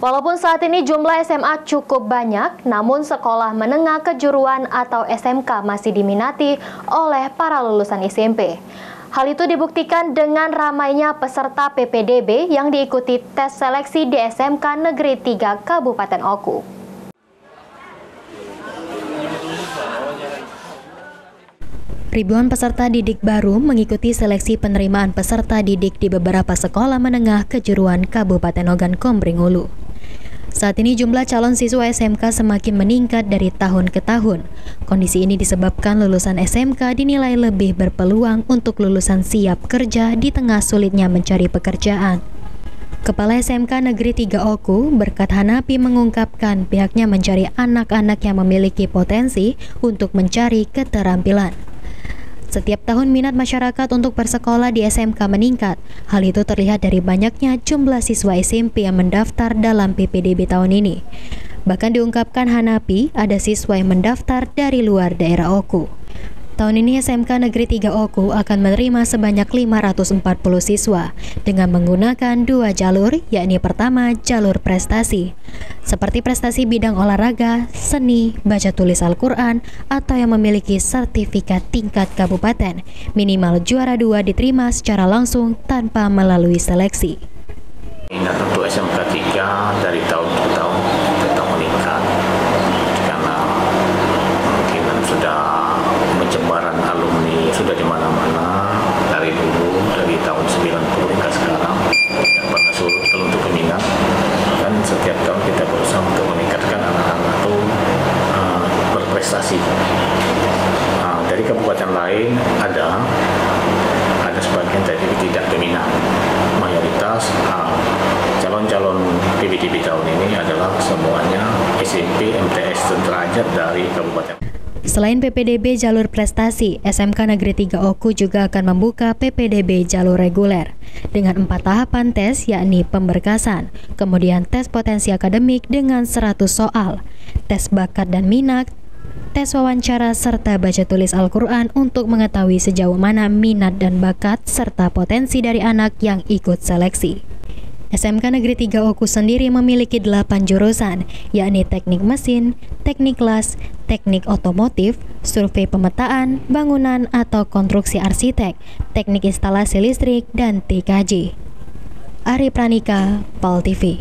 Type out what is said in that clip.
Walaupun saat ini jumlah SMA cukup banyak, namun sekolah menengah kejuruan atau SMK masih diminati oleh para lulusan SMP. Hal itu dibuktikan dengan ramainya peserta PPDB yang diikuti tes seleksi di SMK Negeri 3 Kabupaten Oku. Ribuan peserta didik baru mengikuti seleksi penerimaan peserta didik di beberapa sekolah menengah kejuruan Kabupaten Ogan Komering Ulu. Saat ini jumlah calon siswa SMK semakin meningkat dari tahun ke tahun. Kondisi ini disebabkan lulusan SMK dinilai lebih berpeluang untuk lulusan siap kerja di tengah sulitnya mencari pekerjaan. Kepala SMK Negeri 3 Oku, Berkat Hanapi, mengungkapkan pihaknya mencari anak-anak yang memiliki potensi untuk mencari keterampilan. Setiap tahun minat masyarakat untuk bersekolah di SMK meningkat. Hal itu terlihat dari banyaknya jumlah siswa SMP yang mendaftar dalam PPDB tahun ini. Bahkan diungkapkan Hanapi, ada siswa yang mendaftar dari luar daerah Oku. Tahun ini SMK Negeri 3 Oku akan menerima sebanyak 540 siswa dengan menggunakan 2 jalur, yakni pertama jalur prestasi, seperti prestasi bidang olahraga, seni, baca tulis Al-Quran, atau yang memiliki sertifikat tingkat kabupaten, minimal juara 2 diterima secara langsung tanpa melalui seleksi. Minat untuk SMK 3 dari tahun ke tahun tetap meningkat karena mungkin sudah penyebaran alumni sudah di mana-mana dari dulu, dari tahun 90 hingga sekarang, tidak pernah surut kalau untuk peminat. Dan setiap tahun kita berusaha untuk meningkatkan anak-anak itu berprestasi. Dari kabupaten lain ada sebagian tapi tidak peminat. Mayoritas calon-calon PPDB tahun ini adalah semuanya SMP, MTS sederajat dari kabupaten. Selain PPDB jalur prestasi, SMK Negeri 3 Oku juga akan membuka PPDB jalur reguler dengan 4 tahapan tes, yakni pemberkasan, kemudian tes potensi akademik dengan 100 soal, tes bakat dan minat, tes wawancara, serta baca tulis Al-Quran untuk mengetahui sejauh mana minat dan bakat serta potensi dari anak yang ikut seleksi. SMK Negeri 3 Oku sendiri memiliki 8 jurusan, yakni teknik mesin, teknik las, teknik otomotif, survei pemetaan, bangunan atau konstruksi arsitek, teknik instalasi listrik, dan TKJ. Ari Pranika, PAL TV.